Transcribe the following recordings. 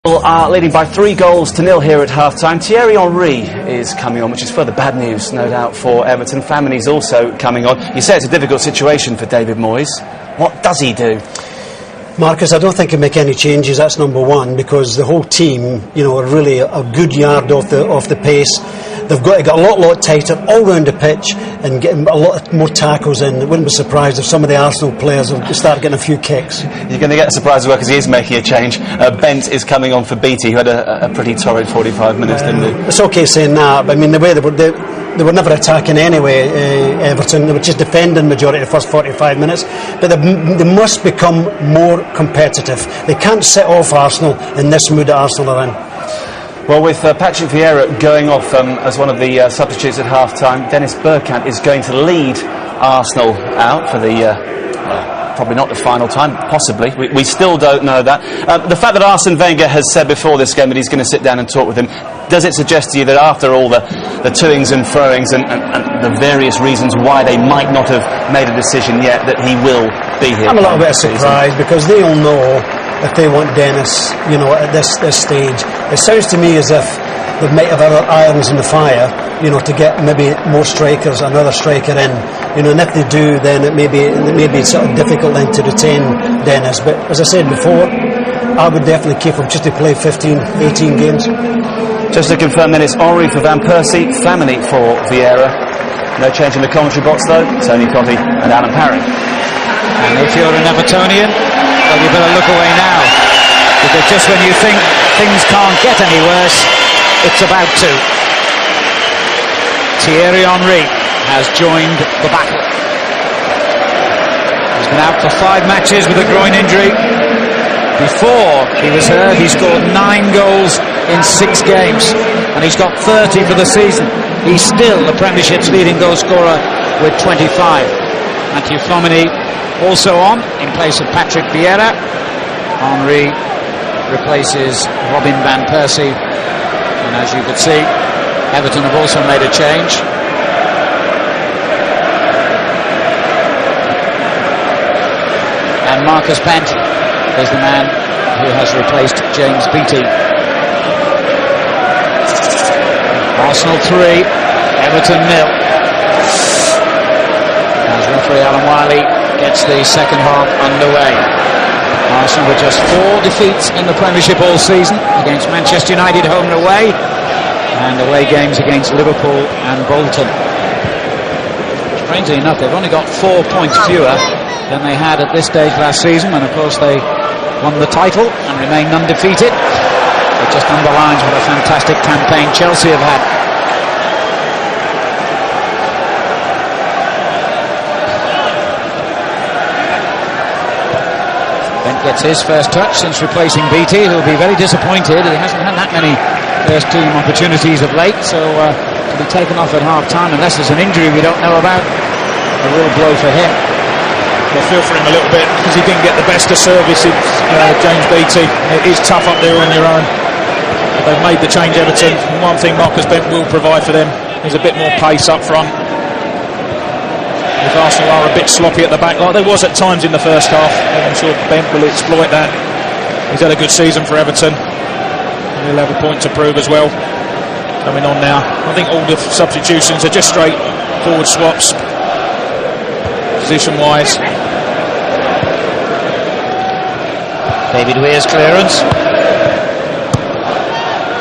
Are leading by 3-0 here at half-time. Thierry Henry is coming on, which is further bad news, no doubt, for Everton. Flamini's also coming on. You say it's a difficult situation for David Moyes. What does he do? Marcus, I don't think he'll make any changes, that's number one, because the whole team, are really a good yard off the pace. They've got to get a lot tighter all round the pitch and get a lot more tackles in. I wouldn't be surprised if some of the Arsenal players will start getting a few kicks. You're going to get surprised as well, because he is making a change. Bent is coming on for Beattie, who had a pretty torrid 45 minutes, didn't he? It's okay saying that, but I mean, the way they were never attacking anyway, Everton. They were just defending majority of the first 45 minutes. But they must become more competitive. They can't set off Arsenal in this mood that Arsenal are in. Well, with Patrick Vieira going off as one of the substitutes at half-time, Dennis Bergkamp is going to lead Arsenal out for the... probably not the final time, possibly. We still don't know that. The fact that Arsene Wenger has said before this game that he's going to sit down and talk with him, does it suggest to you that after all the toings and froings and the various reasons why they might not have made a decision yet, that he will be here? I'm a little bit surprised, because they all know if they want Dennis, at this stage. It sounds to me as if they might have other irons in the fire, to get maybe more strikers, another striker in, and if they do, then it may be sort of difficult then to retain Dennis. But as I said before, I would definitely keep him just to play 15, 18 games. Just to confirm then, it's Henry for Van Persie, Flamini for Vieira. No change in the commentary box though, Tony Conti and Alan Parry. And if you're an Evertonian, well, you better look away now, because just when you think things can't get any worse, it's about to. Thierry Henry has joined the battle. He's been out for 5 matches with a groin injury. Before he was hurt, he scored 9 goals in 6 games, and he's got 30 for the season. He's still the Premiership's leading goal scorer with 25. Mathieu Flamini also on in place of Patrick Vieira. Henry replaces Robin Van Persie, and as you could see, Everton have also made a change. And Marcus Bent is the man who has replaced James Beattie. Arsenal 3, Everton 0. As referee Alan Wiley gets the second half underway. Arsenal with just 4 defeats in the Premiership all season, against Manchester United home and away, and away games against Liverpool and Bolton. Strangely enough, they've only got 4 points fewer than they had at this stage last season, and of course they won the title and remain undefeated. It just underlines what a fantastic campaign Chelsea have had. Bent gets his first touch since replacing Beattie, who'll be very disappointed. He hasn't had that many first team opportunities of late, so to be taken off at half-time, unless there's an injury we don't know about, a real blow for him. I feel for him a little bit, because he didn't get the best of services, James Beattie. It is tough up there on your own. But they've made the change, Everton. And one thing Marcus Bent will provide for them is a bit more pace up front. If Arsenal are a bit sloppy at the back, like there was at times in the first half, I'm sure Bent will exploit that. He's had a good season for Everton. He'll have a point to prove as well. Coming on now. I think all the substitutions are just straight forward swaps, position-wise. David Weir's clearance.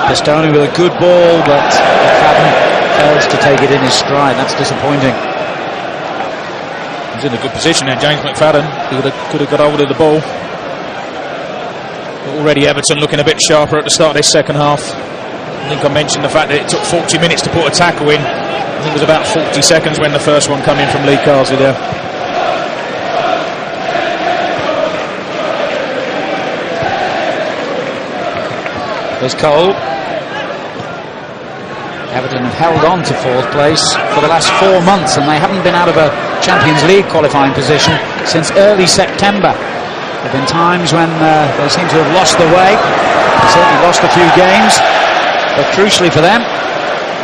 Pistone with a good ball, but McFadden fails to take it in his stride. That's disappointing. He's in a good position there, James McFadden. He could have got hold of the ball. But already Everton looking a bit sharper at the start of this second half. I think I mentioned the fact that it took 40 minutes to put a tackle in. I think it was about 40 seconds when the first one came in from Lee Carsley there. There's Cole. Everton have held on to 4th place for the last 4 months, and they haven't been out of a Champions League qualifying position since early September. There have been times when they seem to have lost their way. They certainly lost a few games, but crucially for them,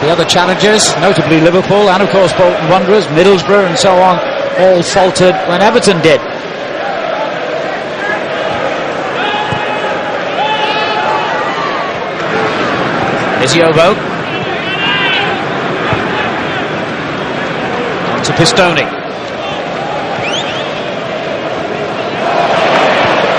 the other challengers, notably Liverpool and of course Bolton Wanderers, Middlesbrough and so on, all faltered when Everton did. Here's Yobo. On to Pistone.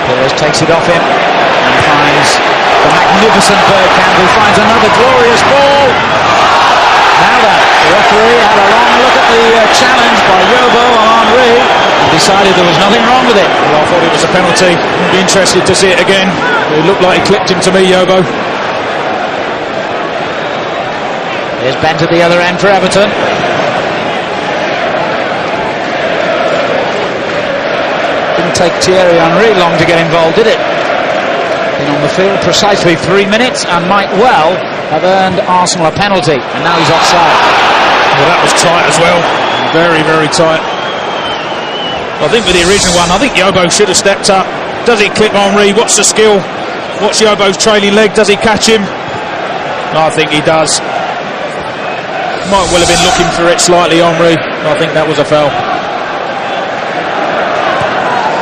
Perez takes it off him and finds the magnificent Bergkamp, who finds another glorious ball. Now then, the referee had a long look at the challenge by Yobo on Henry and decided there was nothing wrong with it. Well, I thought it was a penalty. I'd be interested to see it again. It looked like he clipped him to me, Yobo. Here's bent at the other end for Everton. Didn't take Thierry Henry long to get involved, did it? Been on the field precisely 3 minutes and might well have earned Arsenal a penalty, and now he's offside. Well, that was tight as well. Very, very tight. I think with the original one, I think Yobo should have stepped up. Does he clip Henry? What's the skill? What's Yobo's trailing leg? Does he catch him? I think he does. Might well have been looking for it slightly, Henry. I think that was a foul.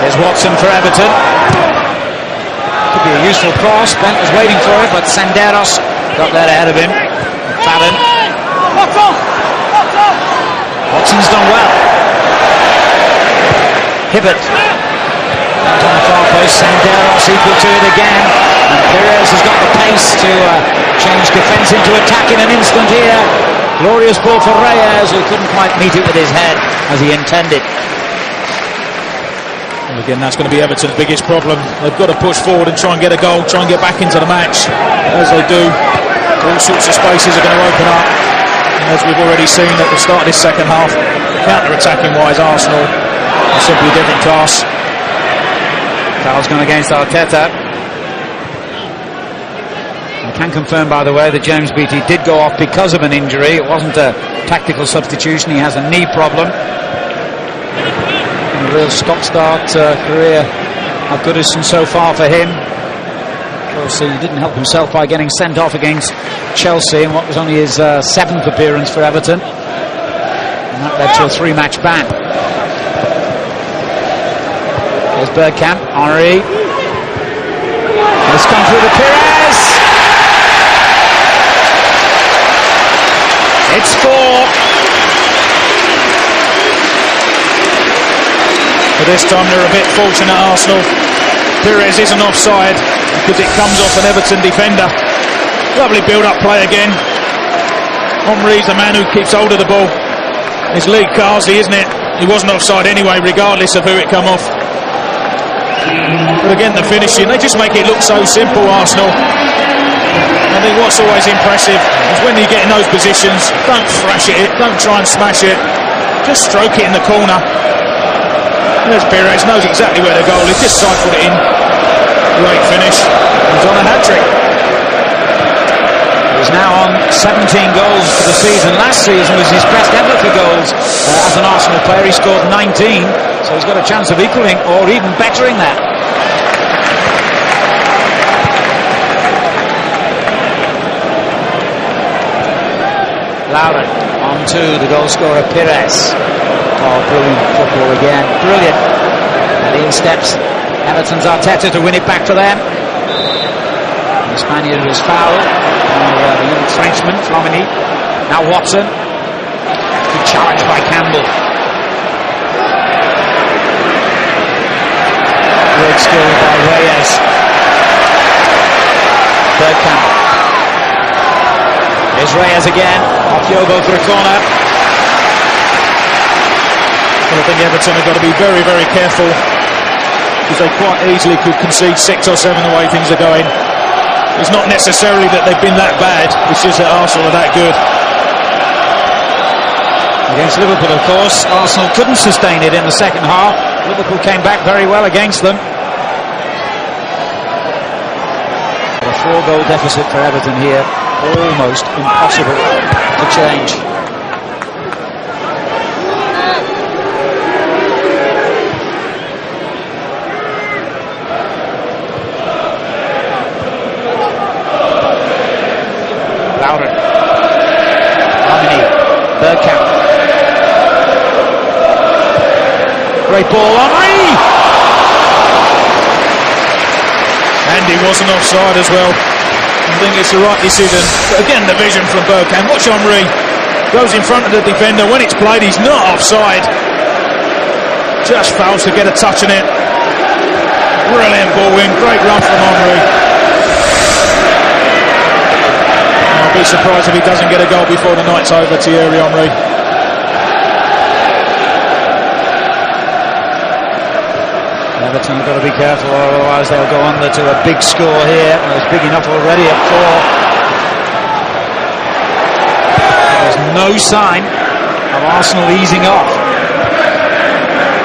There's Watson for Everton. Could be a useful cross. Bent was waiting for it, but Senderos got there ahead of him. Fallon. Watson's done well. Hibbert. On the far post, Senderos equal to it again. And Perez has got the pace to change defence into attack in an instant here. Glorious ball for Reyes, who couldn't quite meet it with his head as he intended. And again, that's going to be Everton's biggest problem. They've got to push forward and try and get a goal, try and get back into the match. As they do, all sorts of spaces are going to open up. And as we've already seen at the start of this second half, counter-attacking wise, Arsenal are simply a different class. Foul's gone against Arteta. I can confirm, by the way, that James Beattie did go off because of an injury. It wasn't a tactical substitution. He has a knee problem. And a real stop-start career of Goodison so far for him. Of course, he didn't help himself by getting sent off against Chelsea in what was only his 7th appearance for Everton. And that led to a 3-match ban. There's Bergkamp. Henry. It's come through to Perez. It's 4. But this time they're a bit fortunate, Arsenal. Perez isn't offside because it comes off an Everton defender. Lovely build-up play again. Henry's the man who keeps hold of the ball. It's Lee Carsley, isn't it? He wasn't offside anyway, regardless of who it come off. But again, the finishing, they just make it look so simple, Arsenal. I think what's always impressive is when you get in those positions, don't thrash it, don't try and smash it, just stroke it in the corner. There's Perez, knows exactly where the goal is, just cycled it in. Great finish. He's on a hat-trick. He's now on 17 goals for the season. Last season was his best ever for goals as an Arsenal player. He scored 19, so he's got a chance of equalling or even bettering that. Lauren on to the goal scorer Perez. Oh, brilliant football again. Brilliant. And in steps Everton's Arteta to win it back for them. The Spaniard was fouled by the young Frenchman, Flamini. Now Watson. Good challenge by Campbell. Great skill by Reyes. Bergkamp. Here's Reyes again. Off Yobo for a corner. Well, I think Everton have got to be very, very careful because they quite easily could concede 6 or 7 the way things are going. It's not necessarily that they've been that bad, it's just that Arsenal are that good. Against Liverpool, of course, Arsenal couldn't sustain it in the second half. Liverpool came back very well against them. A 4-goal deficit for Everton here, almost impossible to change. Bergkamp. Great ball, Henry! And he wasn't offside as well. I think it's the right decision. But again, the vision from Bergkamp. Watch Henry. Goes in front of the defender. When it's played, he's not offside. Just fails to get a touch on it. Brilliant ball in. Great run from Henry. I'll be surprised if he doesn't get a goal before the night's over, Thierry Henry. Everton have got to be careful, otherwise they'll go under to a big score here. It's big enough already at 4. There's no sign of Arsenal easing off.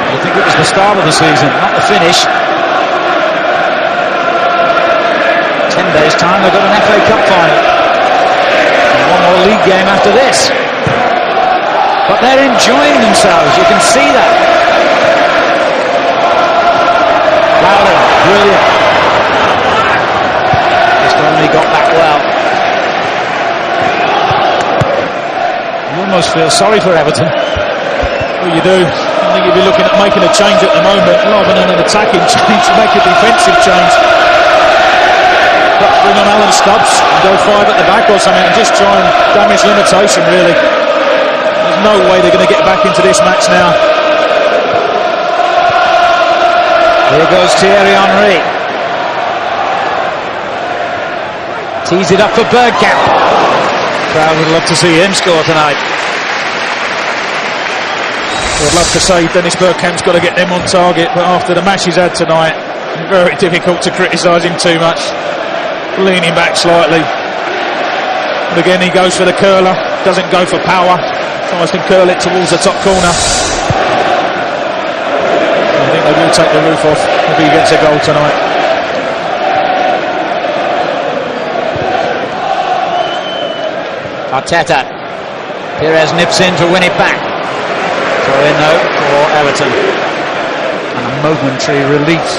I think it was the start of the season, not the finish. 10 days' time they've got an FA Cup final. And one more league game after this. But they're enjoying themselves, you can see that. Louder, brilliant. Just only got that well. You almost feel sorry for Everton. Well, you do. I think you'd be looking at making a change at the moment rather than an attacking change, make a defensive change. Bring on Alan Stubbs and go 5 at the back or something and just try and damage limitation, really. There's no way they're going to get back into this match now. Here goes Thierry Henry. Tees it up for Bergkamp. Crowd would love to see him score tonight. I'd love to say Dennis Bergkamp's got to get them on target, but after the match he's had tonight, very difficult to criticise him too much. Leaning back slightly. But again, he goes for the curler, doesn't go for power, tries to curl it towards the top corner. I think they will take the roof off if he gets a goal tonight. Arteta. Perez nips in to win it back. Throw in though for Everton. And a momentary relief.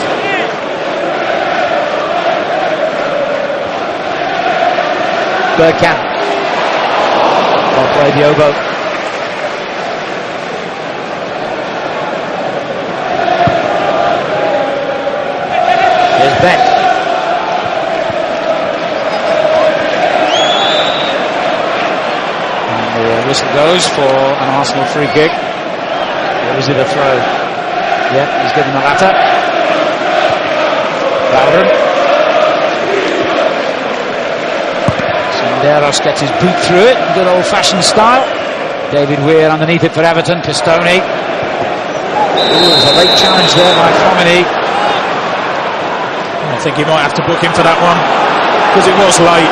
Bergkamp. Well played, Yobo. Here's Beck. And the whistle goes for an Arsenal free kick. Or is it a throw? Yeah, he's given the latter. Bowden. Senderos gets his boot through it, good old-fashioned style. David Weir underneath it for Everton. Pistone. There's a late challenge there by Fomini. I think he might have to book him for that one because it was late.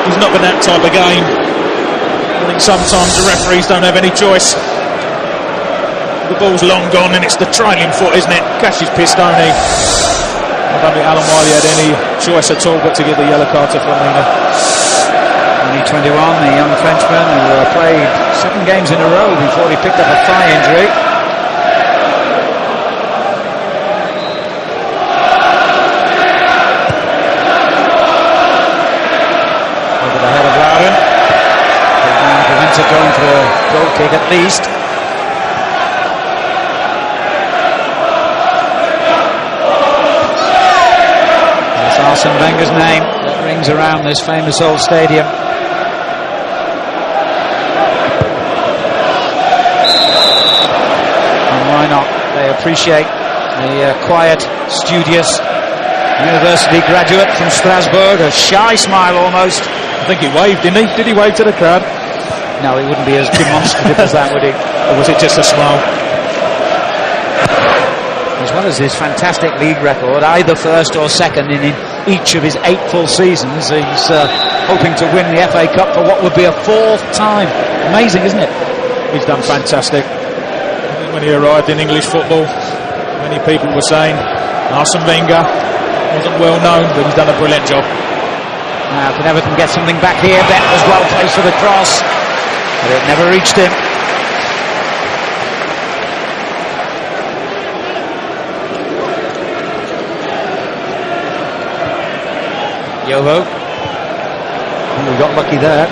He's not been that type of game. I think sometimes the referees don't have any choice. The ball's long gone and it's the trailing foot, isn't it? Catches Pistone. I don't think Alan Wiley had any choice at all but to give the yellow card to Flamina. Only 21, the young Frenchman who played 7 games in a row before he picked up a thigh injury. Over the head of Loudon. Prevents it going for a goal kick at least. That's Arsene Wenger's name that rings around this famous old stadium. Why not? They appreciate the quiet, studious university graduate from Strasbourg, a shy smile almost. I think he waved, didn't he? Did he wave to the crowd? No, he wouldn't be as demonstrative as that, would he? Or was it just a smile? As well as his fantastic league record, either first or second in each of his 8 full seasons, he's hoping to win the FA Cup for what would be a 4th time. Amazing, isn't it? He's done fantastic. When he arrived in English football, many people were saying Arsene Wenger wasn't well known, but he's done a brilliant job. Now can Everton get something back here? Bet was well placed for the cross, but it never reached him. Yovo. We got lucky there.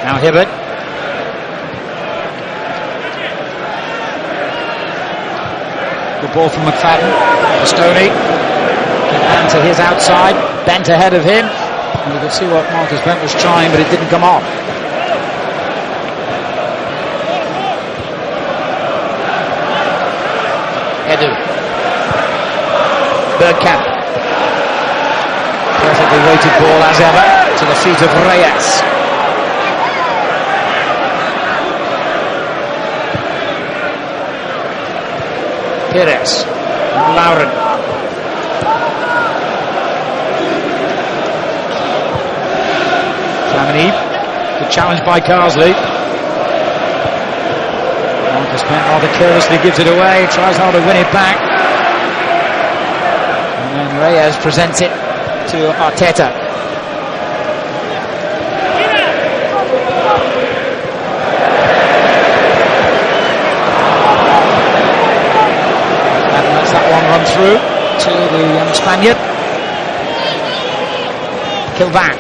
Now Hibbert. Good ball from McFadden. Pistone. man to his outside, bent ahead of him. And you could see what Marcus Bent was trying, but it didn't come off. Edu. Bergkamp. Perfectly weighted ball as ever to the feet of Reyes. Perez. Lauren. Flamini. Good challenge by Carsley. Marcus Bent rather carelessly gives it away, tries hard to win it back. And then Reyes presents it to Arteta. And lets that one run through to the young Spaniard. Kilvan.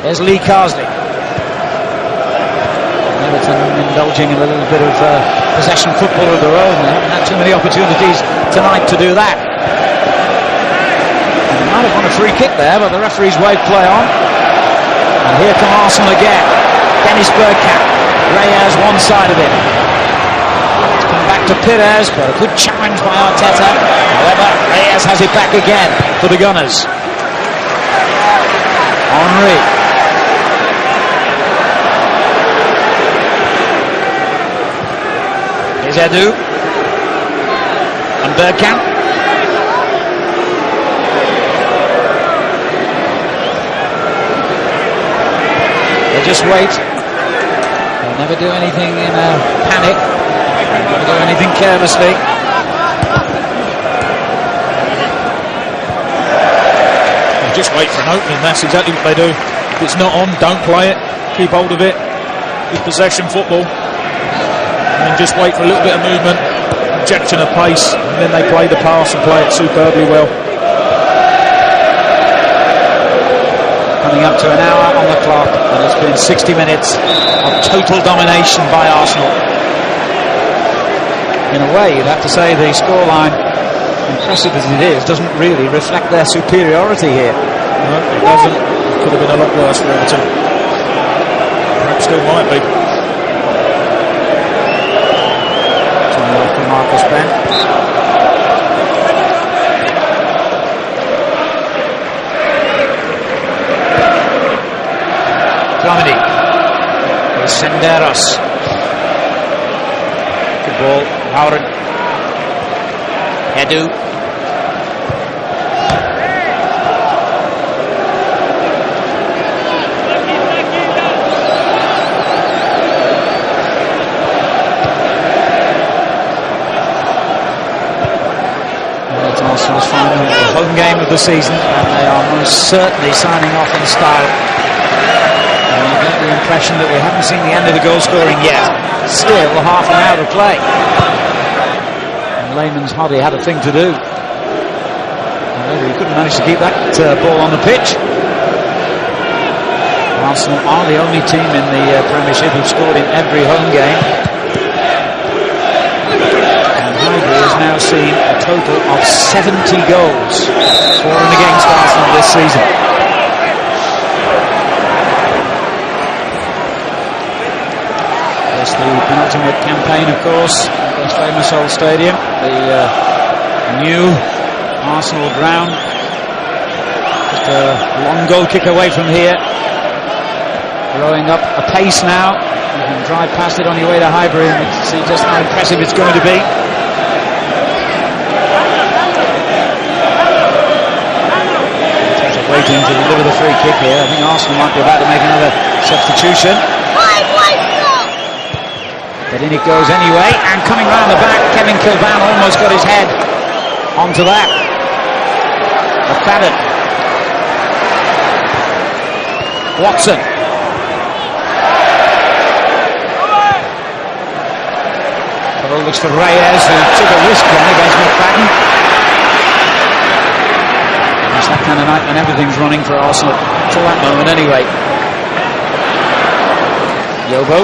There's Lee Carsley. Everton indulging in a little bit of possession football of their own. They haven't had too many opportunities tonight to do that. And they might have won a free kick there, but the referee's waved play on. And here come Arsenal again. Dennis Bergkamp. Reyes one side of him. It's come back to Perez, but a good challenge by Arteta. However, Reyes has it back again for the Gunners. Henry. Here's Edu. And Bergkamp. They just wait. They'll never do anything in a panic. They'll never do anything carelessly. They just wait for an opening. That's exactly what they do. If it's not on, don't play it. Keep hold of it. Good possession football. And just wait for a little bit of movement, injection of pace, and then they play the pass and play it superbly well. Coming up to an hour on the clock, and it's been 60 minutes of total domination by Arsenal. In a way, you'd have to say the scoreline, impressive as it is, doesn't really reflect their superiority here. No, it doesn't. It could have been a lot worse for Everton. Perhaps still might be. Marcus Bent. Flamini. There's Senderos. Good ball. Howard. Edu. Arsenal's final home game of the season, and they are most certainly signing off in style. And I get the impression that we haven't seen the end of the goal scoring yet. Still half an hour to play. And Lehmann's hardly had a thing to do. However, he couldn't manage to keep that ball on the pitch. Arsenal are the only team in the Premiership who've scored in every home game. Has now seen a total of 70 goals for and against Arsenal this season. There's the penultimate campaign, of course, at this famous old stadium, the new Arsenal ground. Just a long goal kick away from here. Growing up a pace now. You can drive past it on your way to Highbury and see just how impressive it's going to be. Waiting to deliver the free kick here. I think Arsenal might be about to make another substitution. But in it goes anyway, and coming round the back, Kevin Kilvan almost got his head onto that. McFadden. Watson. Well, looks for Reyes, who took a risk then against McFadden. It's that kind of night when everything's running for Arsenal till that moment anyway. Yobo.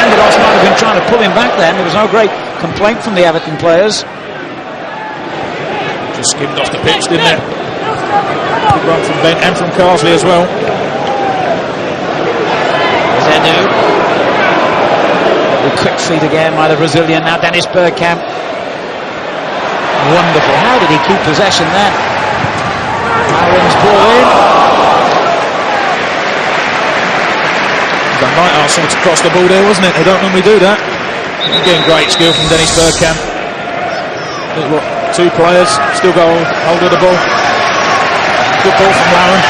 pretended Arsenal might have been trying to pull him back then. There was no great complaint from the Everton players. Just skimmed off the pitch, didn't it? Good run from Ben and from Carsley as well. Edu. The quick feet again by the Brazilian. Now Dennis Bergkamp. Wonderful. How did he keep possession then? Aaron's ball in. Done right, Arsenal to cross the ball there, wasn't it? They don't normally do that. Again, great skill from Dennis Bergkamp. Look what, two players still go hold of the ball. Good ball from Lauren.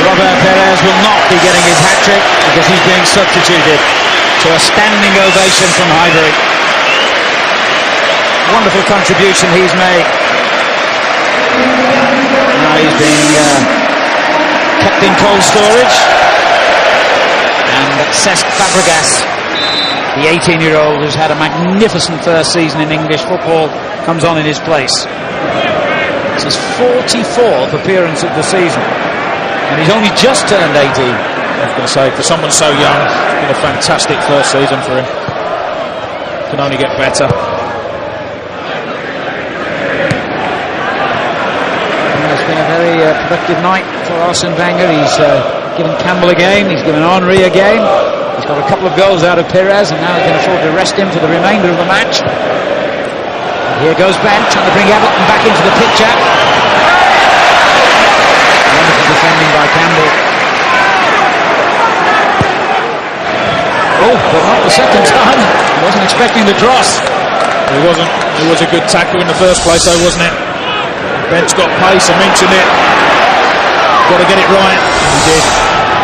Robert Perez will not be getting his hat-trick because he's being substituted to a standing ovation from Highbury. Wonderful contribution he's made. Now he's being kept in cold storage. And Cesc Fabregas, the 18-year-old who's had a magnificent first season in English football, comes on in his place. It's his 44th appearance of the season. And he's only just turned 18. I was going to say, for someone so young, it's been a fantastic first season for him. Can only get better. It's been a very productive night for Arsene Wenger. He's given Campbell a game, he's given Henry a game. He's got a couple of goals out of Perez, and now he can afford to rest him for the remainder of the match. And here goes Ben, trying to bring Everton back into the picture. Wonderful defending by Campbell. Oh, but not the second time. He wasn't expecting the cross. He wasn't. It was a good tackle in the first place, though, wasn't it? Ben's got pace, I mentioned it. Got to get it right. He did.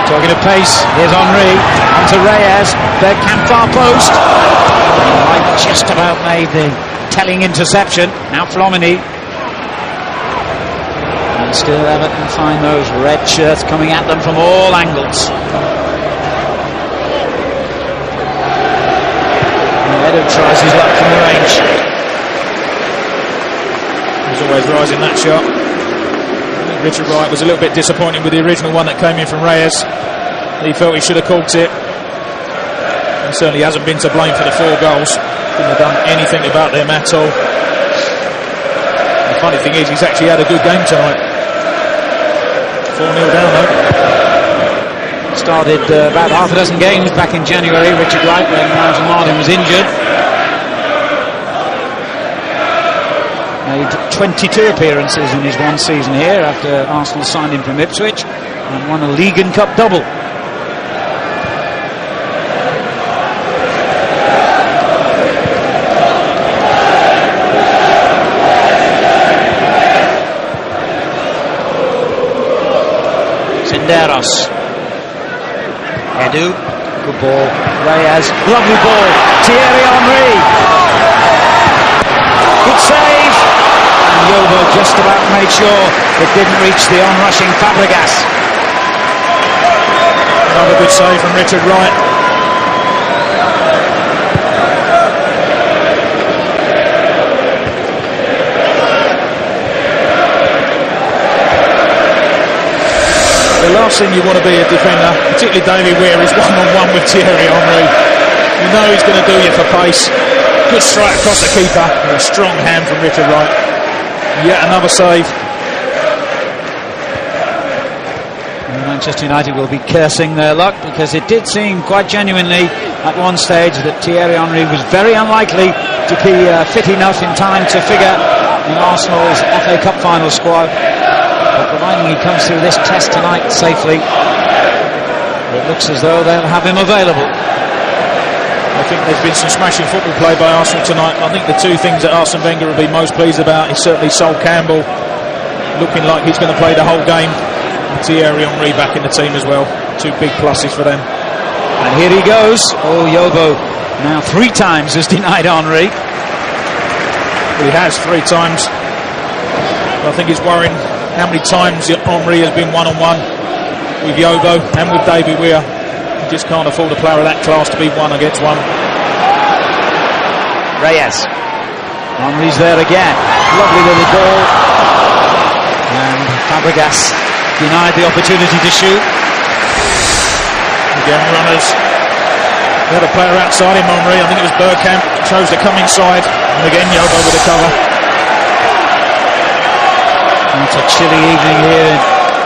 Talking of pace, here's Henry. Onto Reyes. Bergkamp far post. Right, just about made the telling interception. Now Flomini. And still Everton find those red shirts coming at them from all angles. Edu tries his luck from the range. He's always rising that shot. Richard Wright was a little bit disappointed with the original one that came in from Reyes. He felt he should have caught it. And certainly hasn't been to blame for the 4 goals. Couldn't have done anything about them at all. The funny thing is, he's actually had a good game tonight. 4-0 down though. Started about half a dozen games back in January, Richard Wright, when Nigel Martin was injured. Made 22 appearances in his one season here after Arsenal signed him from Ipswich and won a League and Cup double. Senderos. Edu, good ball. Reyes, lovely ball. Thierry Henry. Good save. And Yobo just about made sure it didn't reach the on-rushing Fabregas. Another good save from Richard Wright. The last thing you want to be a defender, particularly David Weir, is one-on-one with Thierry Henry. You know he's going to do you for pace. Good strike across the keeper and a strong hand from Richard Wright. Yet another save. And Manchester United will be cursing their luck because it did seem quite genuinely at one stage that Thierry Henry was very unlikely to be fit enough in time to figure in Arsenal's FA Cup final squad. But providing he comes through this test tonight safely, it looks as though they'll have him available. I think there's been some smashing football play by Arsenal tonight. I think the 2 things that Arsene Wenger will be most pleased about is certainly Sol Campbell looking like he's going to play the whole game, and Thierry Henry back in the team as well. 2 big pluses for them. And here he goes. Oh, Yobo now 3 times has denied Henry. Well, he has 3 times. I think it's worrying how many times Henry has been one-on-one with Yobo and with David Weir. He just can't afford a player of that class to be 1 against 1. Reyes. Henry's there again. Lovely little ball. And Fabregas denied the opportunity to shoot. Again, runners. The other player outside him, Henry, I think it was Bergkamp, chose to come inside. And again, Yobo with the cover. It's a chilly evening here in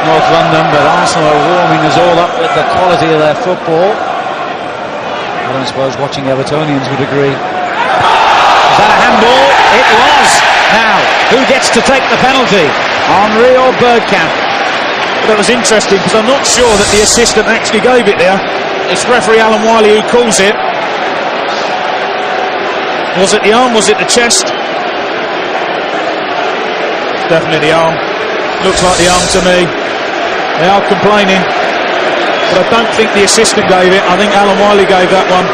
North London, but Arsenal are warming us all up with the quality of their football. I don't suppose watching Evertonians would agree. Is that a handball? It was. Now, who gets to take the penalty? Henry or Bergkamp? That was interesting because I'm not sure that the assistant actually gave it there. It's referee Alan Wiley who calls it. Was it the arm? Was it the chest? Definitely the arm. Looks like the arm to me. They are complaining, but I don't think the assistant gave it. I think Alan Wiley gave that one.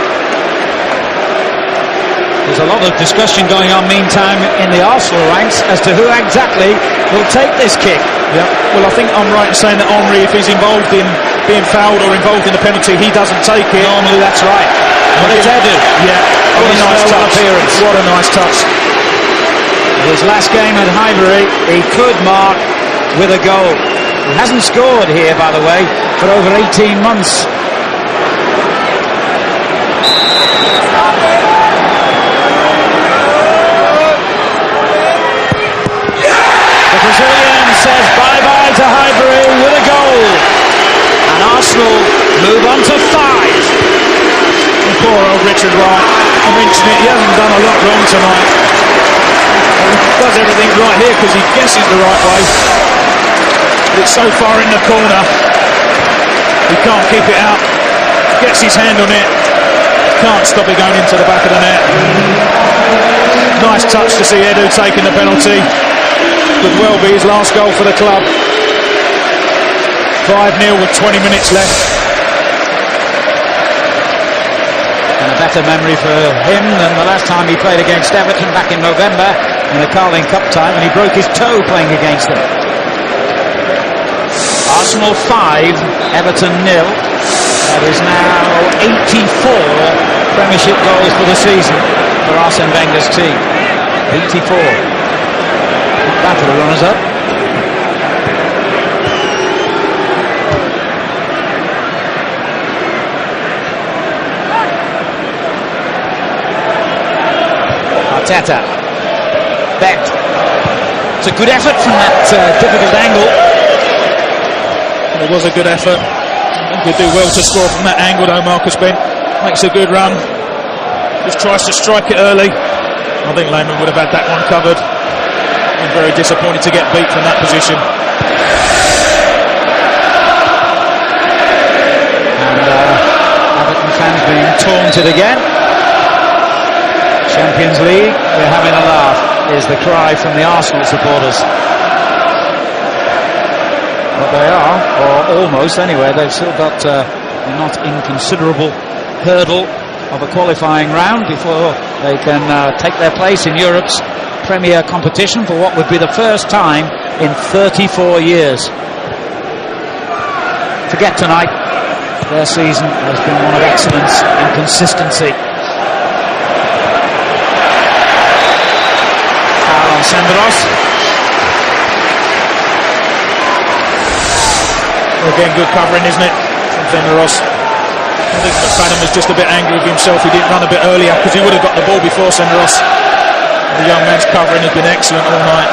There's a lot of discussion going on meantime in the Arsenal ranks as to who exactly will take this kick. Yeah. Well, I think I'm right in saying that Henry, if he's involved in being fouled or involved in the penalty, he doesn't take it. Normally that's right. But it's Edu. Yeah. What a nice touch. Appearance. What a nice touch. His last game at Highbury, he could mark with a goal. He hasn't scored here, by the way, for over 18 months. The Brazilian says bye-bye to Highbury with a goal. And Arsenal move on to 5. And poor old Richard Wright. I mentioned it, he hasn't done a lot wrong tonight. He does everything right here because he guesses the right way. But it's so far in the corner. He can't keep it out. Gets his hand on it. Can't stop it going into the back of the net. Nice touch to see Edu taking the penalty. Could well be his last goal for the club. 5-0 with 20 minutes left. And a better memory for him than the last time he played against Everton back in November in the Carling Cup time, and he broke his toe playing against them. Arsenal 5, Everton 0. That is now 84 Premiership goals for the season for Arsene Wenger's team. 84. Not bad for the runners-up. Arteta. Bent. It's a good effort from that difficult angle. It was a good effort. I think he'll do well to score from that angle though, Marcus Bent. Makes a good run. Just tries to strike it early. I think Lehmann would have had that one covered. I'm very disappointed to get beat from that position. And Everton fans being taunted again. Champions League, we're having a laugh, is the cry from the Arsenal supporters. But they are, or almost anyway, they've still got a not inconsiderable hurdle of a qualifying round before they can take their place in Europe's Premier competition for what would be the first time in 34 years. Forget tonight, their season has been one of excellence and consistency. Foul on Senderos. Again, good covering, isn't it, from Senderos? I think McFadden was just a bit angry with himself. He didn't run a bit earlier because he would have got the ball before Senderos. The young man's covering has been excellent all night.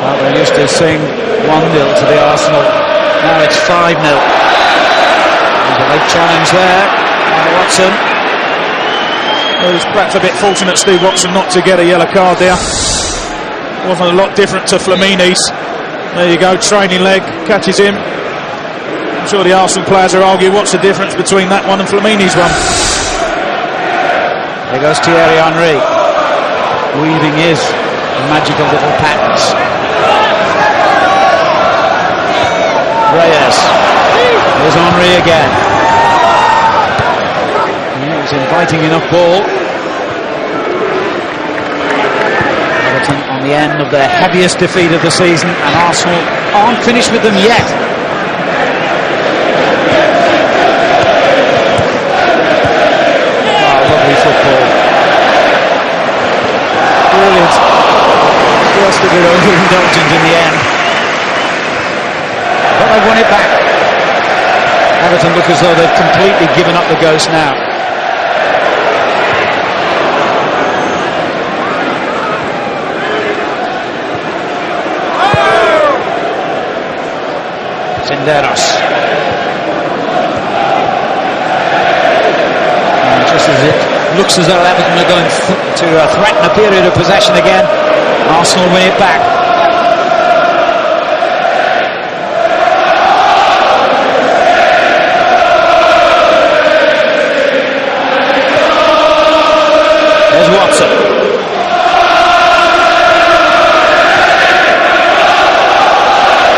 Well, they used to sing 1-0 to the Arsenal. Now it's 5-0. There's a late challenge there by Watson. Well, it was perhaps a bit fortunate, Steve Watson, not to get a yellow card there. Wasn't a lot different to Flamini's. There you go, training leg, catches him. I'm sure the Arsenal players are arguing what's the difference between that one and Flamini's one. There goes Thierry Henry, weaving his magical little patterns. Reyes. There's Henry again. He was inviting enough ball. Everton on the end of their heaviest defeat of the season, and Arsenal aren't finished with them yet. Everton look as though they've completely given up the ghost now. Senderos. And just as it looks as though Everton are going to threaten a period of possession again, Arsenal win it back. There's Watson.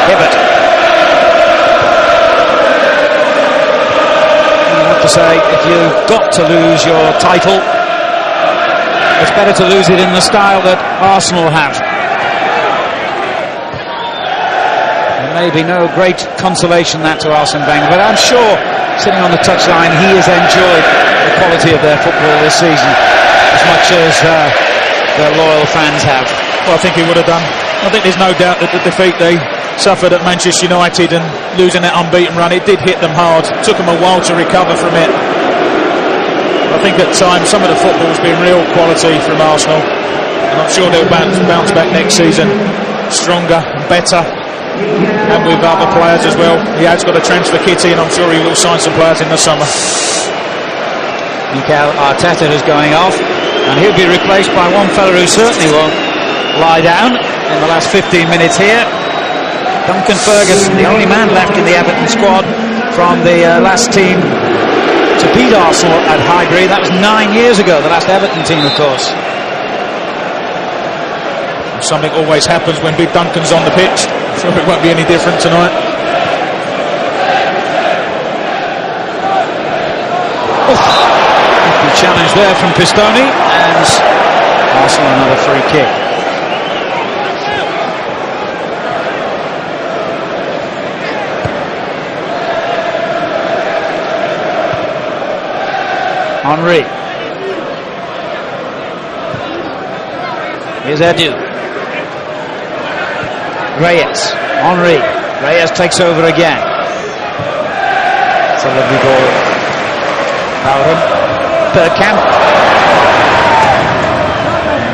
Hibbert. You have to say, if you've got to lose your title, it's better to lose it in the style that Arsenal have. There may be no great consolation that to Arsene Wenger, but I'm sure, sitting on the touchline, he has enjoyed the quality of their football this season as much as their loyal fans have. Well, I think he would have done. I think there's no doubt that the defeat they suffered at Manchester United and losing that unbeaten run, it did hit them hard. It took them a while to recover from it. I think at times some of the football's been real quality from Arsenal, and I'm sure they'll bounce back next season stronger and better, and with other players as well. He has got a transfer kitty, and I'm sure he will sign some players in the summer. Mikel Arteta is going off, and he'll be replaced by one fella who certainly won't lie down in the last 15 minutes here. Duncan Ferguson, the only man left in the Everton squad from the last team to beat Arsenal at Highbury. That was 9 years ago, the last Everton team, of course. Something always happens when Big Duncan's on the pitch. I'm sure it won't be any different tonight. Good challenge there from Pistoni, and Arsenal another free kick. Henry. Here's Edu. Reyes. Henry. Reyes takes over again. It's a lovely ball. Bowden. Bergkamp.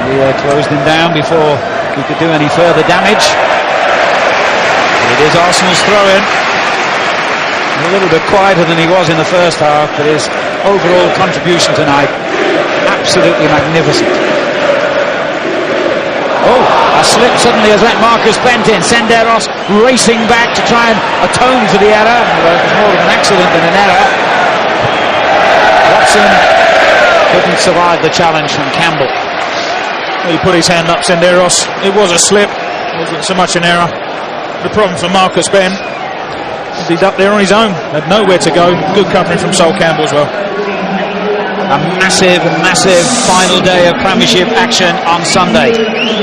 And he closed him down before he could do any further damage. It is Arsenal's throw-in. A little bit quieter than he was in the first half, but his overall contribution tonight absolutely magnificent. Oh, a slip suddenly has let Marcus Bent in. Senderos racing back to try and atone for the error. Well, it was more of an accident than an error. Watson couldn't survive the challenge from Campbell. He put his hand up, Senderos. It was a slip. It wasn't so much an error. The problem for Marcus Bent, he's up there on his own, had nowhere to go. Good covering from Sol Campbell as well. A massive, massive final day of Premiership action on Sunday.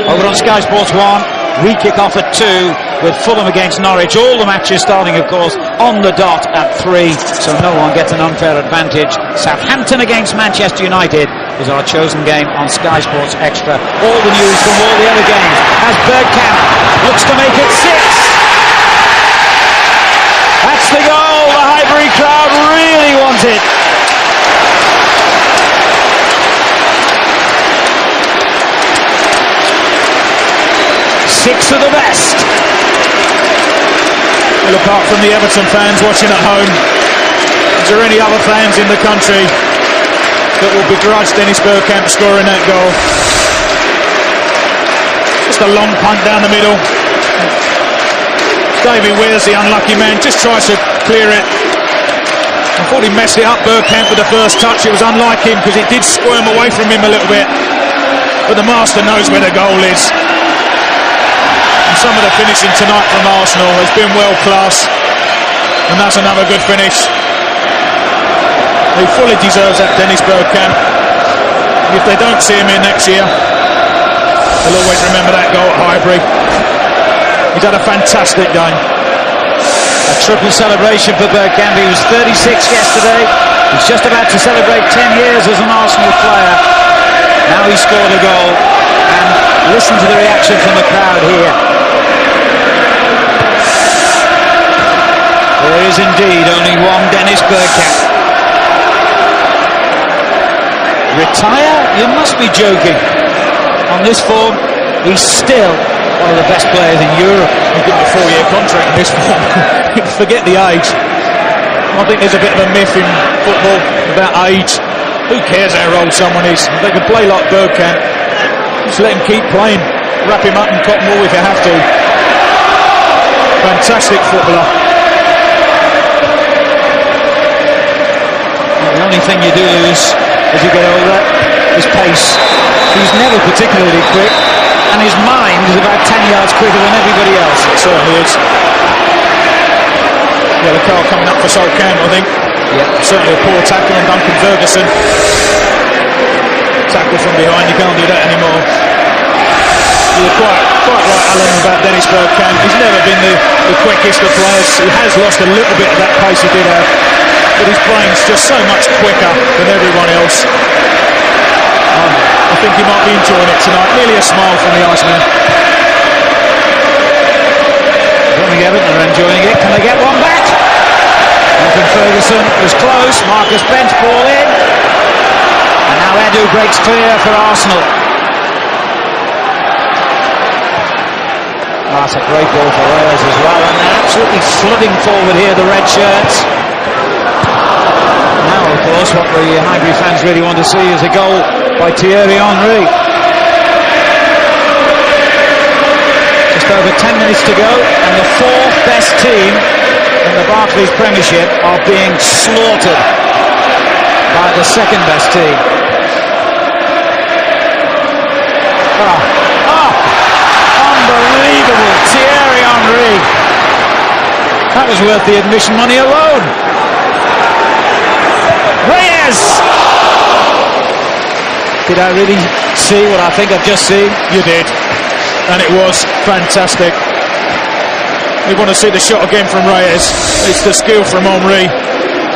Over on Sky Sports 1, we kick off at 2 with Fulham against Norwich. All the matches starting, of course, on the dot at 3, so no one gets an unfair advantage. Southampton against Manchester United is our chosen game on Sky Sports Extra. All the news from all the other games as Bergkamp looks to make it 6. That's the goal the Highbury crowd really wanted. Six of the best. Well, apart from the Everton fans watching at home, is there any other fans in the country that will begrudge Dennis Bergkamp scoring that goal? Just a long punt down the middle. David Weir's the unlucky man, just tries to clear it. I thought he messed it up, Bergkamp, with the first touch. It was unlike him because it did squirm away from him a little bit. But the master knows where the goal is. And some of the finishing tonight from Arsenal has been world class. And that's another good finish. He fully deserves that, Dennis Bergkamp. If they don't see him here next year, they'll always remember that goal at Highbury. He's had a fantastic game. A triple celebration for Bergkamp. He was 36 yesterday. He's just about to celebrate 10 years as an Arsenal player. Now he scored a goal. And listen to the reaction from the crowd here. There he There is indeed only one Dennis Bergkamp. Retire? You must be joking. On this form, he's still one of the best players in Europe. He's got a 4-year contract in this form. Forget the age. I think there's a bit of a myth in football about age. Who cares how old someone is? They can play like Bergkamp. Just let him keep playing. Wrap him up in cotton wool if you have to. Fantastic footballer. The only thing you do lose as you get older is pace. He's never particularly quick, and his mind is about 10 yards quicker than everybody else. It certainly is. Yeah, the car coming up for Sol Campbell, I think. Yeah. Certainly a poor tackle on Duncan Ferguson. Tackle from behind, you can't do that anymore. You're quite right, Alan, about Dennis Bergkamp. He's never been the quickest of players. He has lost a little bit of that pace he did have, but his brain's just so much quicker than everyone else. I think he might be enjoying it tonight. Nearly a smile from the Iceman. I don't think Everton are enjoying it. Can they get one back? Duncan Ferguson was close. Marcus Bent ball in, and now Edu breaks clear for Arsenal. That's a great ball for Reyes as well, and they're absolutely flooding forward here, the red shirts. Now, of course, what the Highbury fans really want to see is a goal by Thierry Henry. Just over 10 minutes to go, and the fourth best team in the Barclays Premiership are being slaughtered by the second best team. Unbelievable, Thierry Henry. That was worth the admission money alone. Reyes! Did I really see what I think I've just seen? You did, and it was fantastic. We want to see the shot again from Reyes. It's the skill from Henry.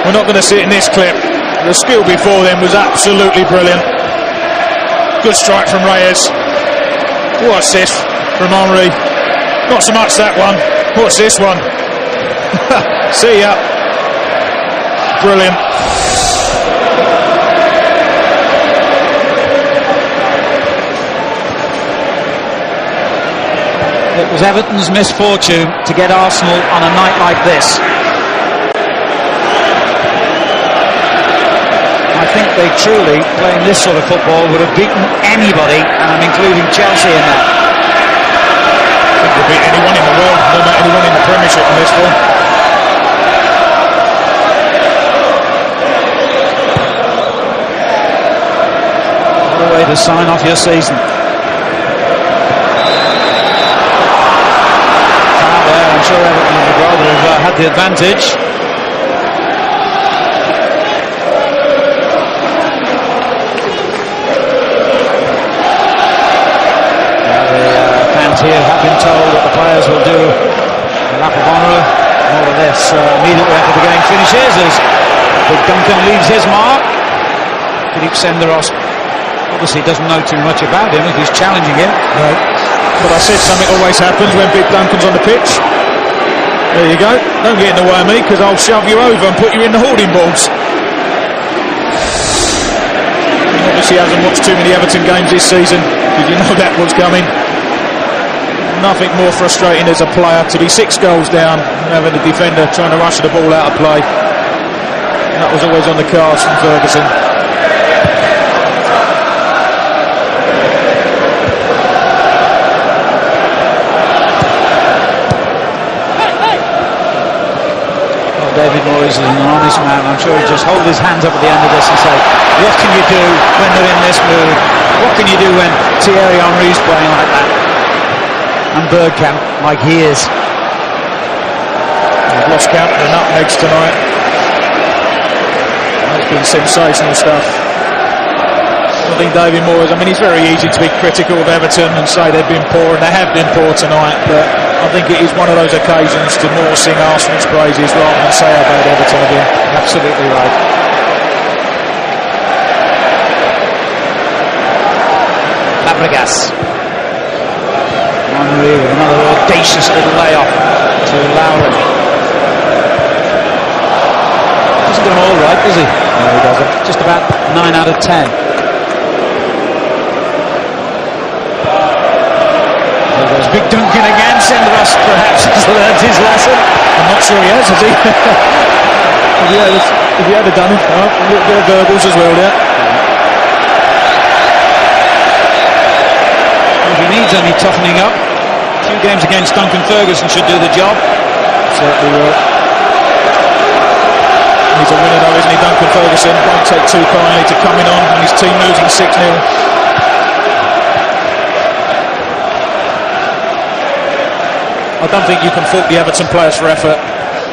We're not going to see it in this clip. The skill before then was absolutely brilliant. Good strike from Reyes. What's this from Henry? Not so much that one. What's this one? See ya. Brilliant. It was Everton's misfortune to get Arsenal on a night like this. I think they truly, playing this sort of football, would have beaten anybody, and I'm including Chelsea in that. I think they'll beat anyone in the world, no matter anyone in the Premiership in this one. What a way to sign off your season. I'm sure Everton would rather have had the advantage. Fans here have been told that the players will do a lap of honour and all of this immediately after the game finishes as Big Duncan leaves his mark. Philippe Senderos obviously doesn't know too much about him if he's challenging him. Right. But I said something always happens when Big Duncan's on the pitch. There you go. Don't get in the way of me, because I'll shove you over and put you in the holding balls. He obviously hasn't watched too many Everton games this season, because you know that was coming. Nothing more frustrating as a player to be 6 goals down and having a defender trying to rush the ball out of play. And that was always on the cards from Ferguson. David Moyes is an honest man. I'm sure he'll just hold his hands up at the end of this and say, what can you do when they're in this mood? What can you do when Thierry Henry's playing like that? And Bergkamp, like he is. We've lost count of the nutmegs tonight. It's been sensational stuff. I think David Moyes, he's very easy to be critical of Everton and say they've been poor, and they have been poor tonight, but I think it is one of those occasions to more sing Arsenal's praises rather than say how bad Everton have been. Absolutely right. Fabregas. Henry with another audacious little layoff to Lowry. out of 10. There goes Big Duncan again. Sindros perhaps has learned his lesson. I'm not sure he has he? If he had done it, a little bit of verbals as well there. If he needs any toughening up, a few games against Duncan Ferguson should do the job. Certainly will. He's a winner though, isn't he, Duncan Ferguson? Won't take too kindly to coming on and his team losing 6-0. I don't think you can fault the Everton players for effort.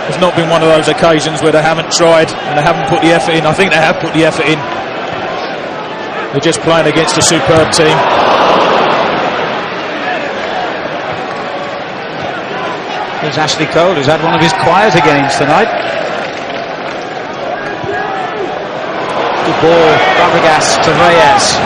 It's not been one of those occasions where they haven't tried and they haven't put the effort in. I think they have put the effort in. They're just playing against a superb team. Here's Ashley Cole, who's had one of his quieter games tonight. Good ball, Fabregas to Reyes.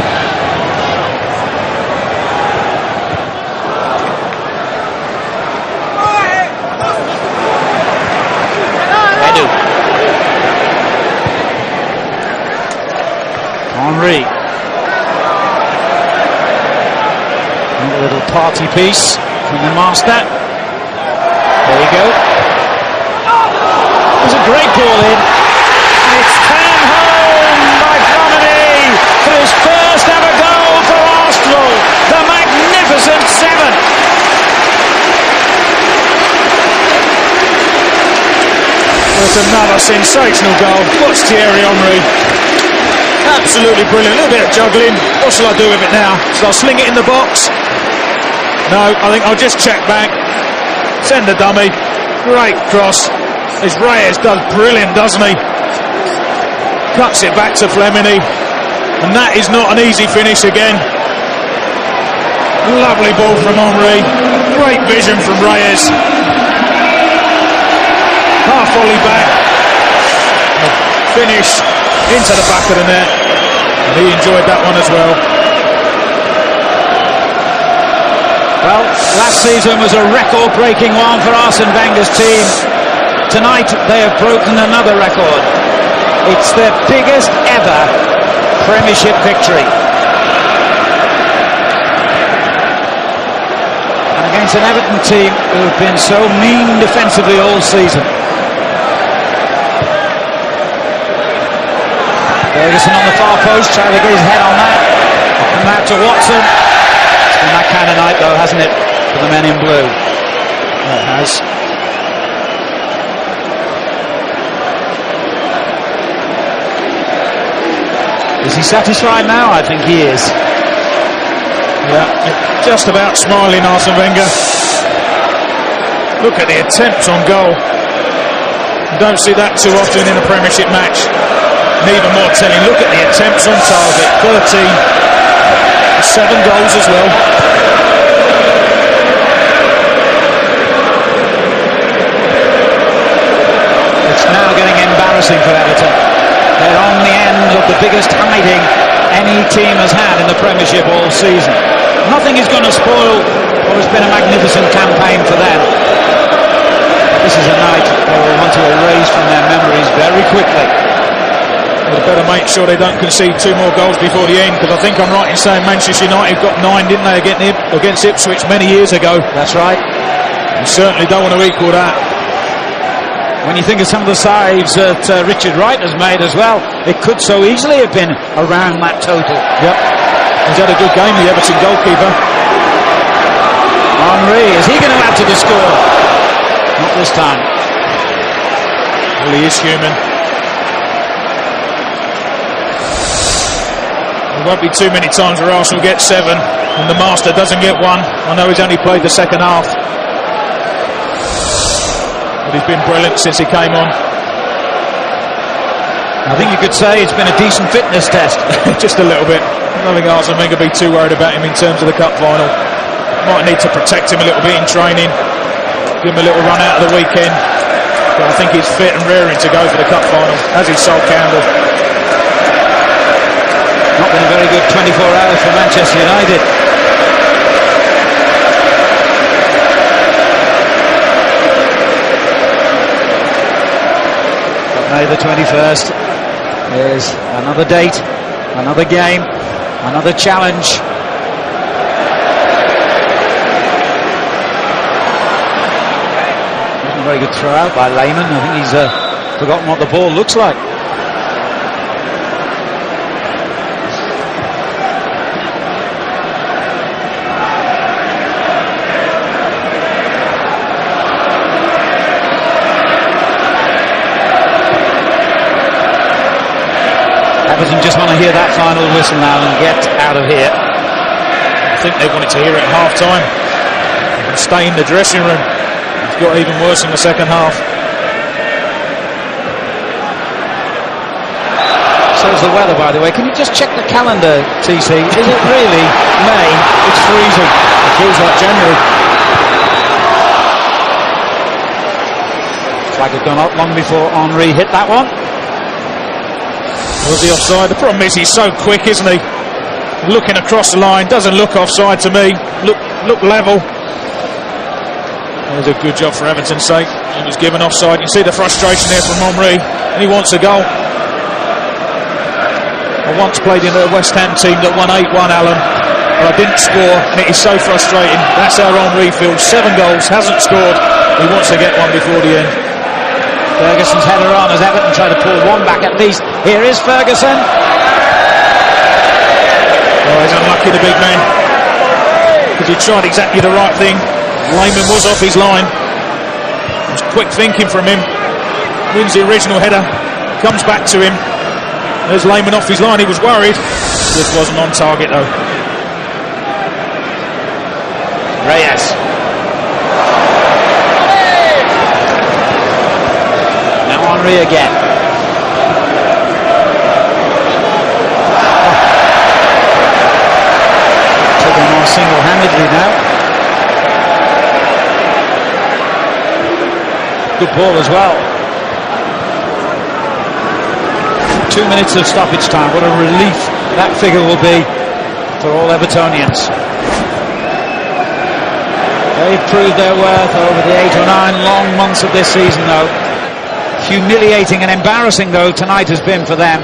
Henry. A little party piece from the master. There you go. There's a great ball in. And it's turned home by Flamini for his first ever goal for Arsenal. The magnificent 7. It's another sensational goal. What's Thierry Henry? Absolutely brilliant. A little bit of juggling. What shall I do with it now? Shall I sling it in the box? No, I think I'll just check back. Send the dummy. Great cross. This Reyes does brilliant, doesn't he? Cuts it back to Flamini. And that is not an easy finish again. Lovely ball from Henry. Great vision from Reyes. Half volley back. Finish into the back of the net. And he enjoyed that one as well. Well, last season was a record-breaking one for Arsene Wenger's team. Tonight they have broken another record. It's their biggest ever Premiership victory. And against an Everton team who have been so mean defensively all season. Ferguson on the far post, trying to get his head on that. Come out to Watson. It's been that kind of night though, hasn't it, for the men in blue? It has. Is he satisfied now? I think he is. Yeah, just about smiling, Arsene Wenger. Look at the attempts on goal. You don't see that too often in a Premiership match. And even more telling, look at the attempts on target. 13. 7 goals as well. It's now getting embarrassing for Everton. They're on the end of the biggest hiding any team has had in the Premiership all season. Nothing is going to spoil what has been a magnificent campaign for them. This is a night they will want to erase from their memories very quickly. They better make sure they don't concede 2 more goals before the end, because I think I'm right in saying Manchester United got 9, didn't they, against Ipswich many years ago. That's right. You certainly don't want to equal that. When you think of some of the saves that Richard Wright has made as well, it could so easily have been around that total. Yep. He's had a good game, the Everton goalkeeper. Henry, is he going to add to the score? Not this time. Well, he is human. There won't be too many times where Arsenal get 7 and the master doesn't get 1. I know he's only played the second half, but he's been brilliant since he came on. I think you could say it's been a decent fitness test. Just a little bit. I don't think Arsene Wenger will be too worried about him in terms of the cup final. Might need to protect him a little bit in training, give him a little run out of the weekend, but I think he's fit and raring to go for the cup final, as is Sol Campbell. Not been a very good 24 hours for Manchester United. But May the 21st is another date Another game, another challenge. Wasn't a very good throw out by Lehmann. I think he's forgotten what the ball looks like. Everton just want to hear that final whistle now and get out of here. I think they wanted to hear it at half-time and stay in the dressing room. It's got even worse in the second half. So is the weather, by the way. Can you just check the calendar, TC? Is it really May? It's freezing. It feels like January. Flag had gone up long before Henry hit that one. Was he offside? The problem is he's so quick, isn't he? Looking across the line, doesn't look offside to me. Look level. There's a good job for Everton's sake. He was given offside. You see the frustration there from Henry. He wants a goal. I once played in a West Ham team that won 8-1, Alan, but I didn't score, and it is so frustrating. That's how Henry feels. 7 goals, hasn't scored. He wants to get one before the end. Ferguson's header on as Everton try to pull one back at least. Here is Ferguson. Oh, he's unlucky, the big man, because he tried exactly the right thing. Lehmann was off his line. It was quick thinking from him. Wins the original header, comes back to him. There's Lehmann off his line. He was worried. Just wasn't on target though. Reyes. Henry again. Taking on single-handedly now. Good ball as well. 2 minutes of stoppage time. What a relief that figure will be for all Evertonians. They've proved their worth over the 8 or 9 long months of this season, though. Humiliating and embarrassing though tonight has been for them.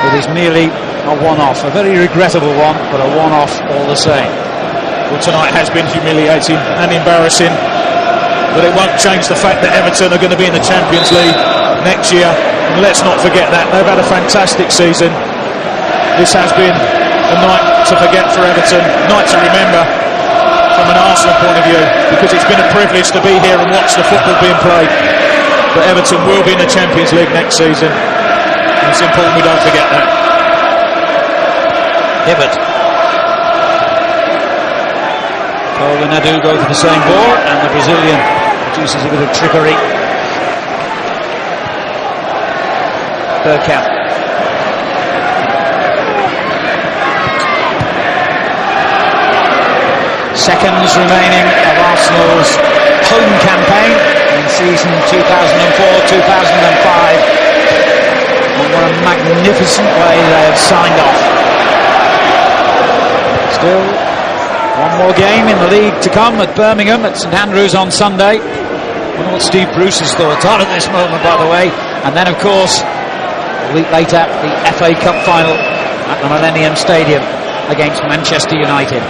It is merely a one-off, a very regrettable one, but a one-off all the same. Well, tonight has been humiliating and embarrassing, but it won't change the fact that Everton are going to be in the Champions League next year. And let's not forget that. They've had a fantastic season. This has been a night to forget for Everton, night to remember from an Arsenal point of view, because it's been a privilege to be here and watch the football being played. But Everton will be in the Champions League next season, and it's important we don't forget that. Hibbert. So the Nadu go for the same ball, and the Brazilian produces a bit of trickery. Bergkamp. Seconds remaining of Arsenal's home campaign in season 2004-2005, and what a magnificent way they have signed off. Still one more game in the league to come at Birmingham at St Andrews on Sunday. I wonder what Steve Bruce's thoughts are at this moment, by the way. And then of course a week later the FA Cup final at the Millennium Stadium against Manchester United.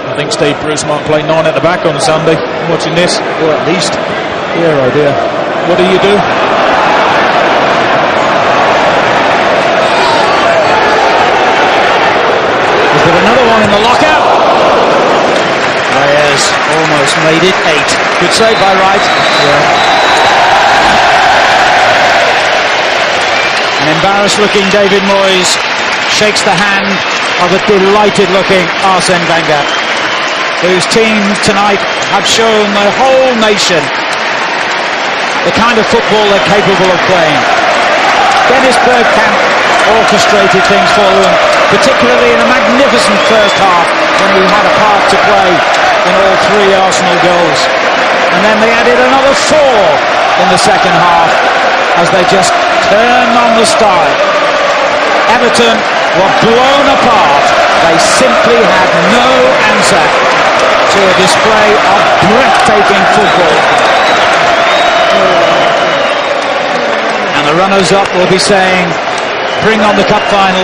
I think Steve Bruce might play 9 at the back on Sunday. Watching this, Or at least. dear oh dear. What do you do? Is there another one in the lockout? Reyes almost made it 8. Good save by Wright. Yeah. An embarrassed looking David Moyes shakes the hand of a delighted looking Arsene Wenger, whose team tonight have shown the whole nation the kind of football they're capable of playing. Dennis Bergkamp orchestrated things for them, particularly in a magnificent first half when he had a part to play in all 3 Arsenal goals. And then they added another 4 in the second half as they just turned on the style. Everton were blown apart. They simply had no answer to a display of breathtaking football. And And the runners-up will be saying, bring on the cup final,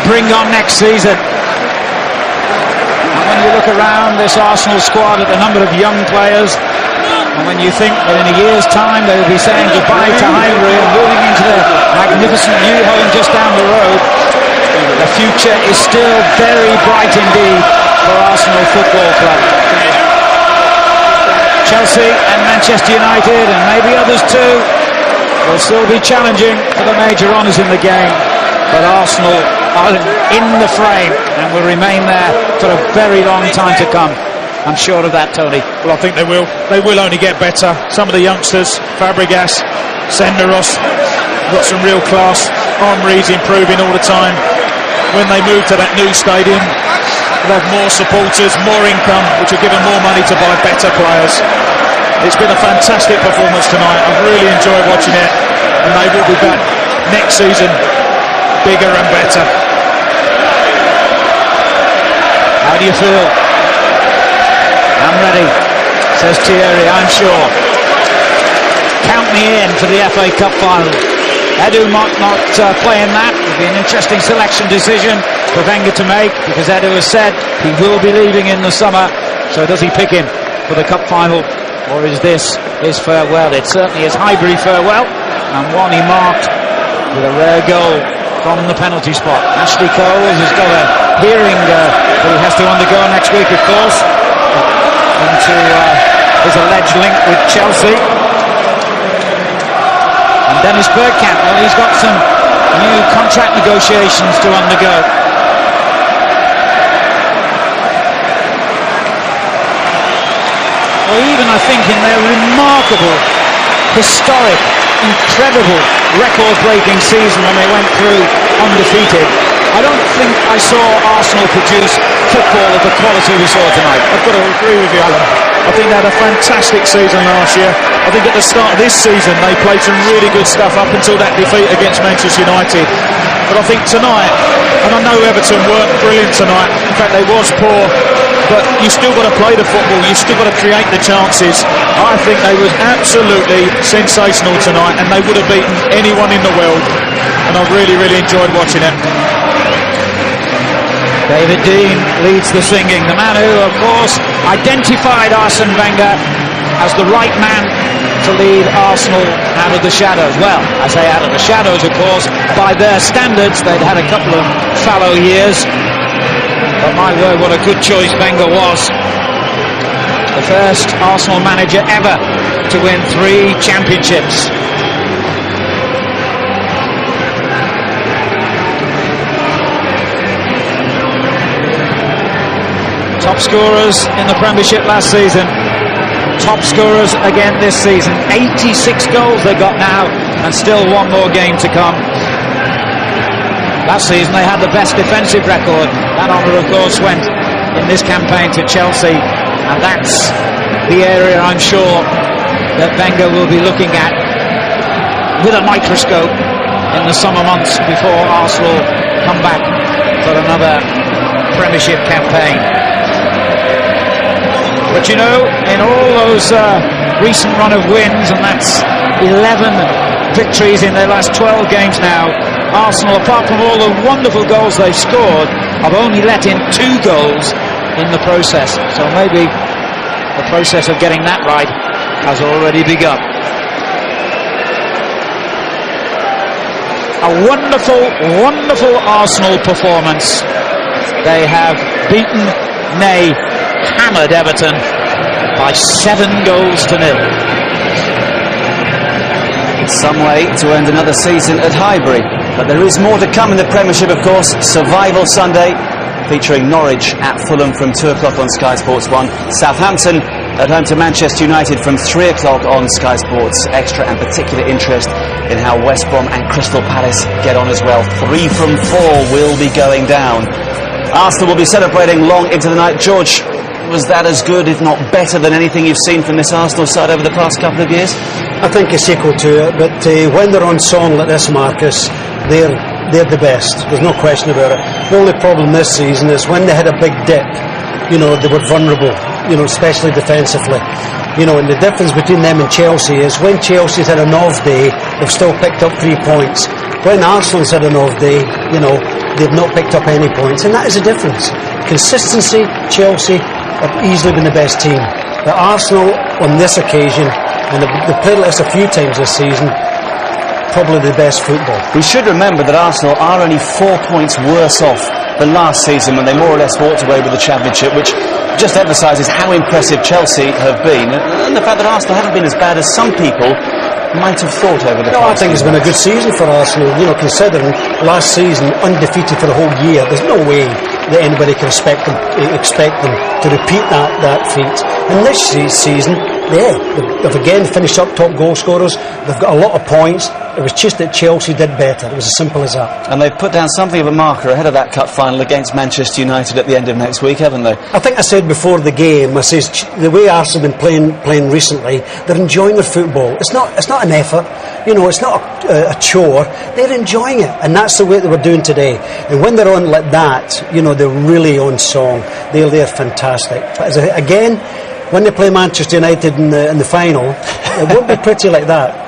bring on next season. And when you look around this Arsenal squad at the number of young players, and when you think that in a year's time they will be saying goodbye to Highbury and moving into their magnificent new home just down the road, the future is still very bright indeed for Arsenal Football Club. Chelsea and Manchester United, and maybe others too, will still be challenging for the major honours in the game, but Arsenal are in the frame and will remain there for a very long time to come. I'm sure of that, Tony. Well, I think they will. They will only get better. Some of the youngsters, Fabregas, Senderos, got some real class. Henry's improving all the time. When they move to that new stadium, they'll have more supporters, more income, which will give them more money to buy better players. It's been a fantastic performance tonight. I've really enjoyed watching it, and they will be back next season bigger and better. How do you feel? I'm ready, says Thierry, I'm sure. Count me in for the FA Cup final. Edu might not play in that. It'll be an interesting selection decision for Wenger to make, because Edu has said he will be leaving in the summer. So does he pick him for the cup final, or is this his farewell? It certainly is Highbury farewell, and one he marked with a rare goal from the penalty spot. Ashley Cole has got a hearing that he has to undergo next week, of course, into his alleged link with Chelsea. And Dennis Bergkamp, well, he's got some new contract negotiations to undergo. Or even, I think, in their remarkable, historic, incredible, record-breaking season when they went through undefeated, I don't think I saw Arsenal produce football of the quality we saw tonight. I've got to agree with you, Alan. I think they had a fantastic season last year. I think at the start of this season they played some really good stuff up until that defeat against Manchester United. But I think tonight, and I know Everton weren't brilliant tonight, in fact they was poor, but you still got to play the football, you still got to create the chances. I think they was absolutely sensational tonight, and they would have beaten anyone in the world, and I really, really enjoyed watching it. David Dean leads the singing, the man who, of course, identified Arsene Wenger as the right man to lead Arsenal out of the shadows. Well, I say out of the shadows, of course. By their standards, they'd had a couple of fallow years. But my word, what a good choice Wenger was. The first Arsenal manager ever to win 3 championships. Top scorers in the Premiership last season. Top scorers again this season. 86 goals they got now, and still one more game to come. Last season they had the best defensive record. That honour, of course, went in this campaign to Chelsea, and that's the area I'm sure that Wenger will be looking at with a microscope in the summer months before Arsenal come back for another Premiership campaign. But you know, in all those recent run of wins, and that's 11 victories in their last 12 games now, Arsenal, apart from all the wonderful goals they've scored, have only let in 2 goals in the process. So maybe the process of getting that right has already begun. A wonderful, wonderful Arsenal performance. They have beaten, nay, hammered Everton by 7 goals to 0. Some way to end another season at Highbury, but there is more to come in the Premiership, of course. Survival Sunday, featuring Norwich at Fulham from 2 o'clock on Sky Sports 1. Southampton at home to Manchester United from 3 o'clock on Sky Sports Extra, and particular interest in how West Brom and Crystal Palace get on as well. 3 from 4 will be going down. Arsenal will be celebrating long into the night. George, was that as good, if not better, than anything you've seen from this Arsenal side over the past couple of years? I think it's equal to it, but when they're on song like this, Marcus, they're the best. There's no question about it. The only problem this season is when they had a big dip, you know, they were vulnerable. especially defensively. And the difference between them and Chelsea is when Chelsea's had an off day, they've still picked up 3 points. When Arsenal's had an off day, they've not picked up any points, and that is the difference. Consistency, Chelsea have easily been the best team. But Arsenal, on this occasion, and they've played like this a few times this season, probably the best football. We should remember that Arsenal are only 4 points worse off than last season when they more or less walked away with the championship, which just emphasises how impressive Chelsea have been, and the fact that Arsenal haven't been as bad as some people might have thought over the past. I think it's been a good season for Arsenal, considering last season undefeated for the whole year. There's no way that anybody can expect them to repeat that feat. And this season, they've again finished up top goal scorers. They've got a lot of points. It was just that Chelsea did better. It was as simple as that. And they've put down something of a marker ahead of that cup final against Manchester United at the end of next week, haven't they? I think I said before the game, I says the way Arsenal have been playing recently, they're enjoying their football. It's not an effort, it's not a chore. They're enjoying it, and that's the way they were doing today. And when they're on like that, they're really on song. They're fantastic. But again, when they play Manchester United in the final, it won't be pretty like that.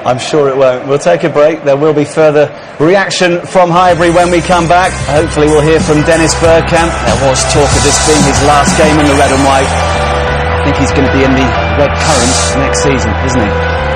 I'm sure it won't. We'll take a break. There will be further reaction from Highbury when we come back. Hopefully we'll hear from Dennis Bergkamp. There was talk of this being his last game in the red and white. I think he's going to be in the red current next season, isn't he?